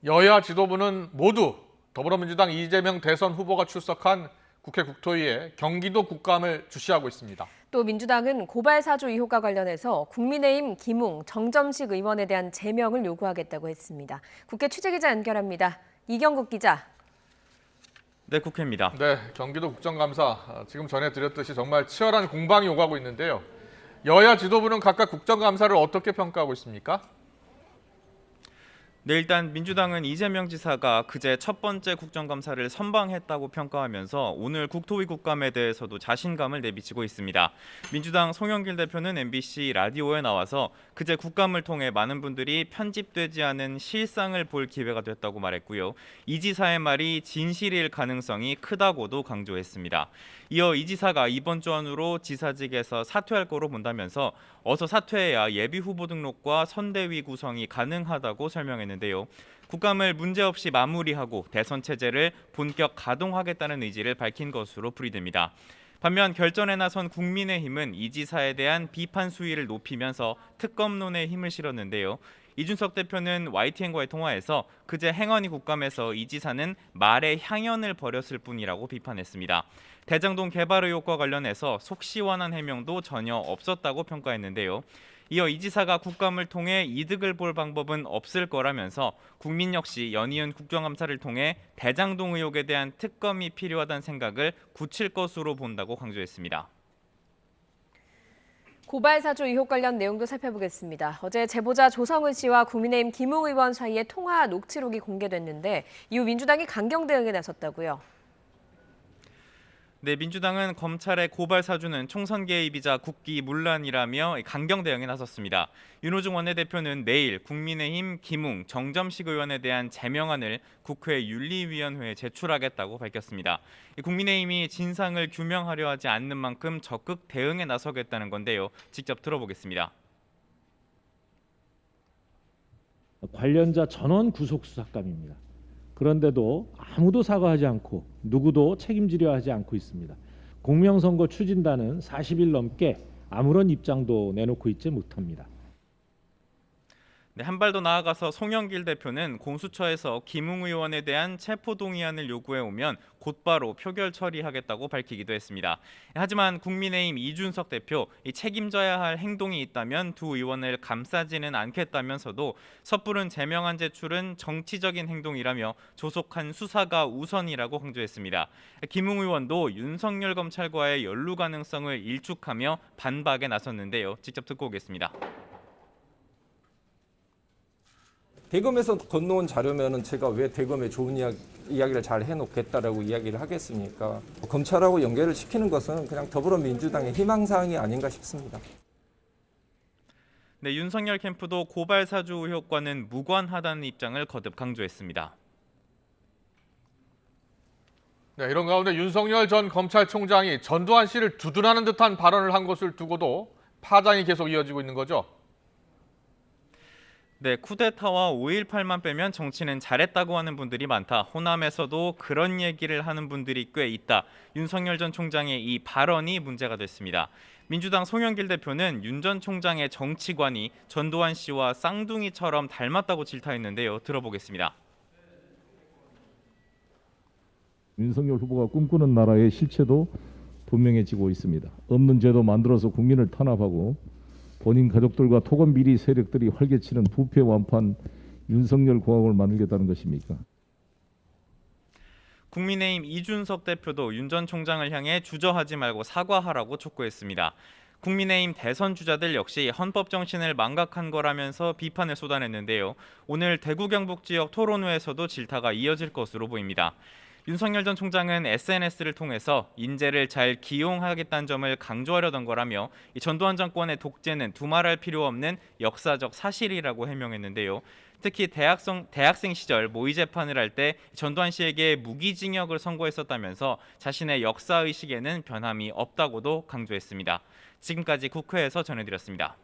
여야 지도부는 모두 더불어민주당 이재명 대선 후보가 출석한 국회 국토위에 경기도 국감을 주시하고 있습니다. 또 민주당은 고발 사주 의혹과 관련해서 국민의힘 김웅, 정점식 의원에 대한 제명을 요구하겠다고 했습니다. 국회 취재기자 연결합니다. 이경국 기자. 네, 국회입니다. 네, 경기도 국정감사 지금 전해드렸듯이 정말 치열한 공방이 오가고 있는데요. 여야 지도부는 각각 국정감사를 어떻게 평가하고 있습니까? 네, 일단 민주당은 이재명 지사가 그제 첫 번째 국정감사를 선방했다고 평가하면서 오늘 국토위 국감에 대해서도 자신감을 내비치고 있습니다. 민주당 송영길 대표는 MBC 라디오에 나와서 그제 국감을 통해 많은 분들이 편집되지 않은 실상을 볼 기회가 됐다고 말했고요. 이 지사의 말이 진실일 가능성이 크다고도 강조했습니다. 이어 이 지사가 이번 주 안으로 지사직에서 사퇴할 거로 본다면서 어서 사퇴해야 예비 후보 등록과 선대위 구성이 가능하다고 설명했는데요. 국감을 문제없이 마무리하고 대선 체제를 본격 가동하겠다는 의지를 밝힌 것으로 풀이됩니다. 반면 결전에 나선 국민의힘은 이 지사에 대한 비판 수위를 높이면서 특검론에 힘을 실었는데요. 이준석 대표는 YTN과의 통화에서 그제 행언이 국감에서 이 지사는 말의 향연을 버렸을 뿐이라고 비판했습니다. 대장동 개발 의혹과 관련해서 속 시원한 해명도 전혀 없었다고 평가했는데요. 이어 이 지사가 국감을 통해 이득을 볼 방법은 없을 거라면서 국민 역시 연이은 국정감사를 통해 대장동 의혹에 대한 특검이 필요하다는 생각을 굳힐 것으로 본다고 강조했습니다. 고발 사주 의혹 관련 내용도 살펴보겠습니다. 어제 제보자 조성은 씨와 국민의힘 김웅 의원 사이의 통화 녹취록이 공개됐는데 이후 민주당이 강경 대응에 나섰다고요. 네, 민주당은 검찰의 고발 사주는 총선 개입이자 국기문란이라며 강경 대응에 나섰습니다. 윤호중 원내대표는 내일 국민의힘 김웅, 정점식 의원에 대한 제명안을 국회 윤리위원회에 제출하겠다고 밝혔습니다. 국민의힘이 진상을 규명하려 하지 않는 만큼 적극 대응에 나서겠다는 건데요. 직접 들어보겠습니다. 관련자 전원 구속 수사감입니다. 그런데도 아무도 사과하지 않고 누구도 책임지려 하지 않고 있습니다. 공명선거 추진단은 40일 넘게 아무런 입장도 내놓고 있지 못합니다. 네, 한 발 더 나아가서 송영길 대표는 공수처에서 김웅 의원에 대한 체포동의안을 요구해 오면 곧바로 표결 처리하겠다고 밝히기도 했습니다. 하지만 국민의힘 이준석 대표 책임져야 할 행동이 있다면 두 의원을 감싸지는 않겠다면서도 섣부른 제명안 제출은 정치적인 행동이라며 조속한 수사가 우선이라고 강조했습니다. 김웅 의원도 윤석열 검찰과의 연루 가능성을 일축하며 반박에 나섰는데요. 직접 듣고 오겠습니다. 대검에서 건너온 자료면은 제가 왜 대검에 좋은 이야기를 잘 해놓겠다라고 이야기를 하겠습니까? 검찰하고 연결을 시키는 것은 그냥 더불어민주당의 희망사항이 아닌가 싶습니다. 네, 윤석열 캠프도 고발 사주 의혹과는 무관하다는 입장을 거듭 강조했습니다. 네, 이런 가운데 윤석열 전 검찰총장이 전두환 씨를 두둔하는 듯한 발언을 한 것을 두고도 파장이 계속 이어지고 있는 거죠. 네, 쿠데타와 5.18만 빼면 정치는 잘했다고 하는 분들이 많다. 호남에서도 그런 얘기를 하는 분들이 꽤 있다. 윤석열 전 총장의 이 발언이 문제가 됐습니다. 민주당 송영길 대표는 윤 전 총장의 정치관이 전두환 씨와 쌍둥이처럼 닮았다고 질타했는데요. 들어보겠습니다. 윤석열 후보가 꿈꾸는 나라의 실체도 분명해지고 있습니다. 없는 제도 만들어서 국민을 탄압하고 본인 가족들과 토건 비리 세력들이 활개치는 부패 완판 윤석열 공화국을 만들겠다는 것입니까? 국민의힘 이준석 대표도 윤 전 총장을 향해 주저하지 말고 사과하라고 촉구했습니다. 국민의힘 대선 주자들 역시 헌법 정신을 망각한 거라면서 비판을 쏟아냈는데요. 오늘 대구 경북 지역 토론회에서도 질타가 이어질 것으로 보입니다. 윤석열 전 총장은 SNS를 통해서 인재를 잘 기용하겠다는 점을 강조하려던 거라며 이 전두환 정권의 독재는 두말할 필요 없는 역사적 사실이라고 해명했는데요. 특히 대학생 시절 모의 재판을 할 때 전두환 씨에게 무기징역을 선고했었다면서 자신의 역사의식에는 변함이 없다고도 강조했습니다. 지금까지 국회에서 전해드렸습니다.